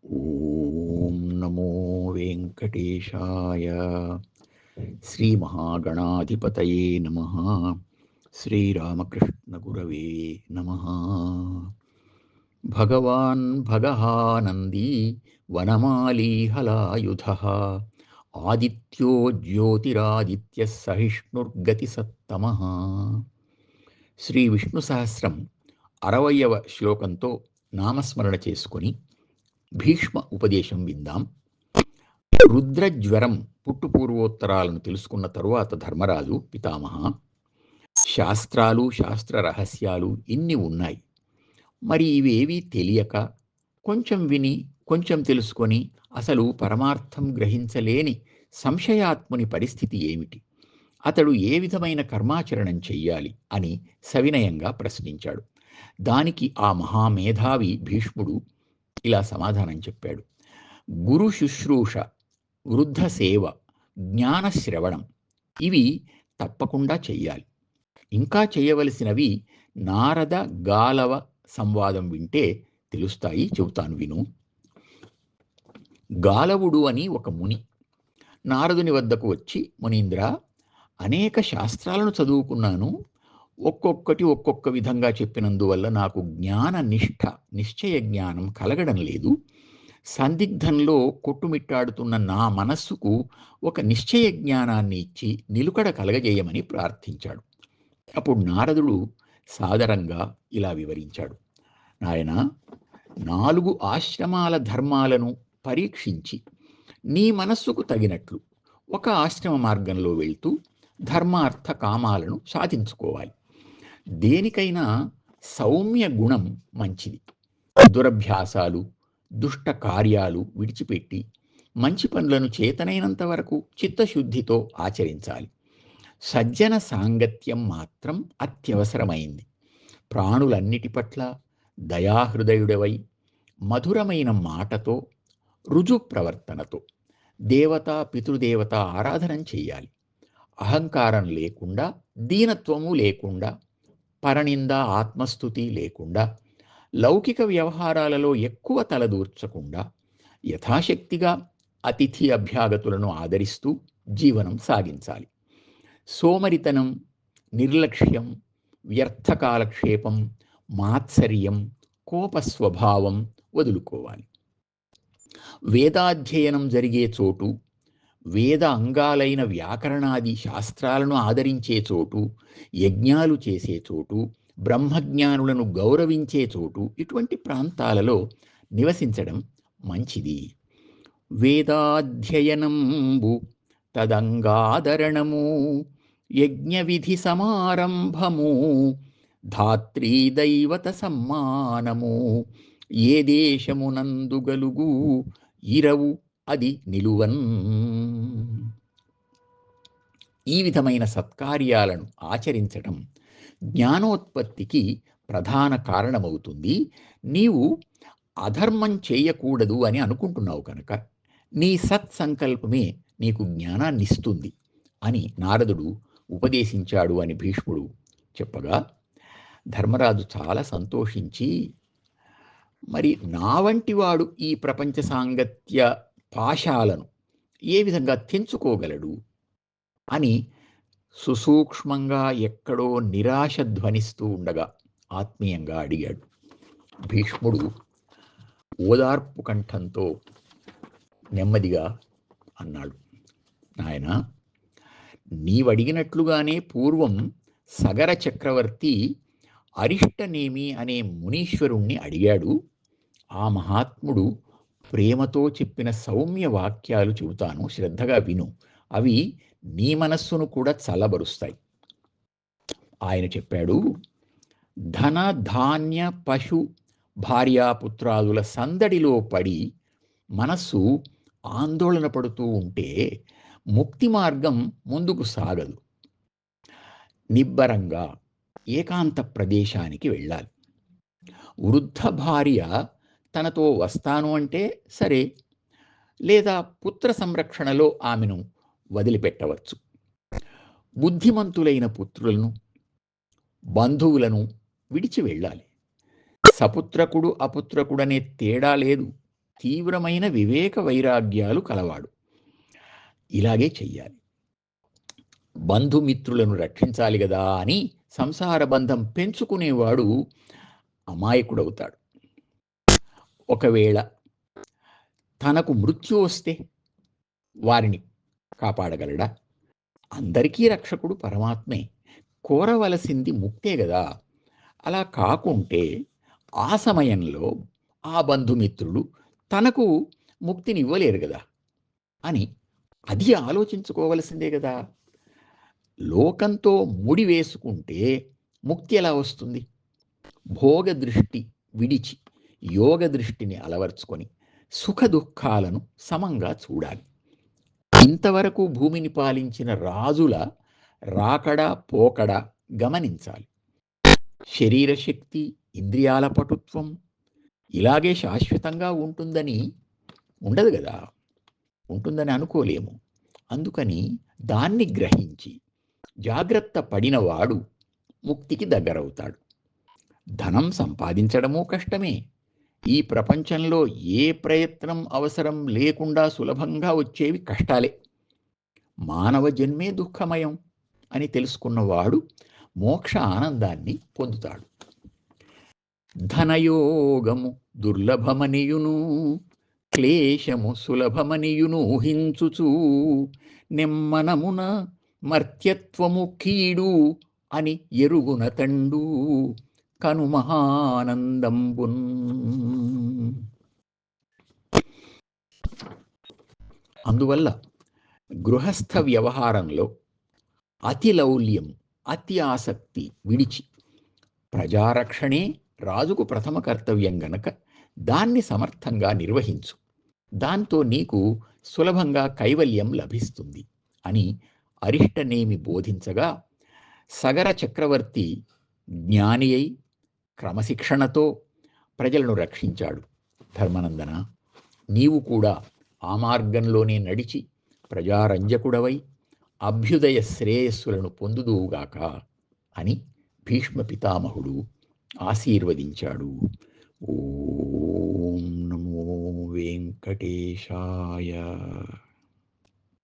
ఓం నమో వెంకటేశాయ. శ్రీమహాగణాధిపతయే నమః. శ్రీరామకృష్ణగురవే నమః. భగవాన్ భగహానందీ వనమాలీ హలాయుధః ఆదిత్యో జ్యోతిరాదిత్యః సహిష్ణుర్గతిసత్తమః. శ్రీ విష్ణు సహస్రం 60వ శ్లోకంతో నామస్మరణ చేసుకొని భీష్మ ఉపదేశం విందాం. రుద్రజ్వరం పుట్టుపూర్వోత్తరాలను తెలుసుకున్న తరువాత ధర్మరాజు పితామహ, శాస్త్రాలు శాస్త్ర రహస్యాలు ఇన్ని ఉన్నాయి, మరి ఇవేవీ తెలియక కొంచెం విని కొంచెం తెలుసుకొని అసలు పరమార్థం గ్రహించలేని సంశయాత్ముని పరిస్థితి ఏమిటి? అతడు ఏ విధమైన కర్మాచరణం చెయ్యాలి అని సవినయంగా ప్రశ్నించాడు. దానికి ఆ మహామేధావి భీష్ముడు ఇలా సమాధానం చెప్పాడు. గురు శుశ్రూష, వృద్ధ సేవ, జ్ఞానశ్రవణం ఇవి తప్పకుండా చెయ్యాలి. ఇంకా చేయవలసినవి నారద గాలవ సంవాదం వింటే తెలుస్తాయి, చెబుతాను విను. గాలవుడు అని ఒక ముని నారదుని వద్దకు వచ్చి, మునీంద్ర, అనేక శాస్త్రాలను చదువుకున్నాను, ఒక్కొక్కటి ఒక్కొక్క విధంగా చెప్పినందువల్ల నాకు జ్ఞాన నిష్ఠ, నిశ్చయ జ్ఞానం కలగడం లేదు. సందిగ్ధంలో కొట్టుమిట్టాడుతున్న నా మనస్సుకు ఒక నిశ్చయ జ్ఞానాన్ని ఇచ్చి నిలుకడ కలగజేయమని ప్రార్థించాడు. అప్పుడు నారదుడు సాదరంగా ఇలా వివరించాడు. నాయనా, 4 ఆశ్రమాల ధర్మాలను పరీక్షించి నీ మనస్సుకు తగినట్లు ఒక ఆశ్రమ మార్గంలో వెళ్తూ ధర్మార్థ కామాలను సాధించుకోవాలి. దేనికైనా సౌమ్య గుణం మంచిది. దురభ్యాసాలు, దుష్ట కార్యాలు విడిచిపెట్టి మంచి పనులను చేతనైనంత వరకు చిత్తశుద్ధితో ఆచరించాలి. సజ్జన సాంగత్యం మాత్రం అత్యవసరమైంది. ప్రాణులన్నిటి పట్ల దయాహృదయుడవై మధురమైన మాటతో, రుజు ప్రవర్తనతో దేవతా పితృదేవత ఆరాధన చెయ్యాలి. అహంకారం లేకుండా, దీనత్వము లేకుండా, పరనింద ఆత్మస్థుతి లేకుండా, లౌకిక వ్యవహారాలలో ఎక్కువ తలదూర్చకుండా, యథాశక్తిగా అతిథి అభ్యాగతులను ఆదరిస్తూ జీవనం సాగించాలి. సోమరితనం, నిర్లక్ష్యం, వ్యర్థ కాలక్షేపం, మాత్సర్యం, కోపస్వభావం వదులుకోవాలి. వేదాధ్యయనం జరిగే చోటు, వేద అంగాలైన వ్యాకరణాది శాస్త్రాలను ఆదరించే చోటు, యజ్ఞాలు చేసే చోటు, బ్రహ్మజ్ఞానులను గౌరవించే చోటు, ఇటువంటి ప్రాంతాలలో నివసించడం మంచిది. వేదాధ్యయనంబు తదంగాదరణము, యజ్ఞవిధి సమారంభము, ధాత్రీ దైవత సమ్మానము, ఏ దేశమునందు గలుగు ఇరవు అది నిలువన్. ఈ విధమైన సత్కార్యాలను ఆచరించటం జ్ఞానోత్పత్తికి ప్రధాన కారణమవుతుంది. నీవు అధర్మం చేయకూడదు అని అనుకుంటున్నావు కనుక నీ సత్సంకల్పమే నీకు జ్ఞానాన్నిస్తుంది అని నారదుడు ఉపదేశించాడు అని భీష్ముడు చెప్పగా, ధర్మరాజు చాలా సంతోషించి, మరి నా వంటి వాడు ఈ ప్రపంచ సాంగత్య పాశాలను ఏ విధంగా తెంచుకోగలడు అని సుసూక్ష్మంగా ఎక్కడో నిరాశ ధ్వనిస్తూ ఉండగా ఆత్మీయంగా అడిగాడు. భీష్ముడు ఓదార్పు కంఠంతో నెమ్మదిగా అన్నాడు. నాయన, నీవడిగినట్లుగానే పూర్వం సగర చక్రవర్తి అరిష్టనేమి అనే మునీశ్వరుణ్ణి అడిగాడు. ఆ మహాత్ముడు ప్రేమతో చెప్పిన సౌమ్య వాక్యాలు చెబుతాను, శ్రద్ధగా విను. అవి నీ మనస్సును కూడా చల్లబరుస్తాయి. ఆయన చెప్పాడు, ధన ధాన్య పశు భార్యాపుత్రాదుల సందడిలో పడి మనస్సు ఆందోళన పడుతూ ఉంటే ముక్తి మార్గం ముందుకు సాగదు. నిబ్బరంగా ఏకాంత ప్రదేశానికి వెళ్ళాలి. వృద్ధ భార్య తనతో వస్తాను అంటే సరే, లేదా పుత్ర సంరక్షణలో ఆమెను వదిలిపెట్టవచ్చు. బుద్ధిమంతులైన పుత్రులను, బంధువులను విడిచి వెళ్ళాలి. సపుత్రకుడు అపుత్రకుడనే తేడా లేదు. తీవ్రమైన వివేక వైరాగ్యాలు కలవాడు. ఇలాగే చెయ్యాలి. బంధుమిత్రులను రక్షించాలి గదా అని సంసార బంధం పెంచుకునేవాడు అమాయకుడవుతాడు. ఒకవేళ తనకు మృత్యు వస్తే వారిని కాపాడగలడా? అందరికీ రక్షకుడు పరమాత్మే. కోరవలసింది ముక్తే గదా! అలా కాకుంటే ఆ సమయంలో ఆ బంధుమిత్రులు తనకు ముక్తినివ్వలేరు గదా అని అది ఆలోచించుకోవలసిందే గదా! లోకంతో ముడి వేసుకుంటే ముక్తి ఎలా వస్తుంది? భోగ దృష్టి విడిచి యోగ దృష్టిని అలవర్చుకొని సుఖ దుఃఖాలను సమంగా చూడాలి. ఇంతవరకు భూమిని పాలించిన రాజుల రాకడా పోకడా గమనించాలి. శరీర శక్తి, ఇంద్రియాల పటుత్వం ఇలాగే శాశ్వతంగా ఉంటుందని ఉండదు గదా! ఉంటుందని అనుకోలేము. అందుకని దాన్ని గ్రహించి జాగ్రత్త పడినవాడు ముక్తికి దగ్గరవుతాడు. ధనం సంపాదించడమూ కష్టమే. ఈ ప్రపంచంలో ఏ ప్రయత్నం అవసరం లేకుండా సులభంగా వచ్చేవి కష్టాలే. మానవ జన్మే దుఃఖమయం అని తెలుసుకున్నవాడు మోక్ష ఆనందాన్ని పొందుతాడు. ధనయోగము దుర్లభమనియును, క్లేశము సులభమనియును ఊహించుచు, నెమ్మనమున మర్త్యత్వము కీడు అని ఎరుగున తండు కను మహానందంబున్. అందువల్ల గృహస్థ వ్యవహారంలో అతి లౌల్యం, అతి ఆసక్తి విడిచి ప్రజారక్షణే రాజుకు ప్రథమ కర్తవ్యం గనక దాన్ని సమర్థంగా నిర్వహించు. దాంతో నీకు సులభంగా కైవల్యం లభిస్తుంది అని అరిష్టనేమి బోధించగా, సగర చక్రవర్తి జ్ఞాని అయి క్రమశిక్షణతో ప్రజలను రక్షించాడు. ధర్మనందన, నీవు కూడా ఆ మార్గంలోనే నడిచి ప్రజారంజకుడవై అభ్యుదయ శ్రేయస్సులను పొందుదువుగాక అని భీష్మ పితామహుడు ఆశీర్వదించాడు. ఓం నమో వెంకటేశాయ.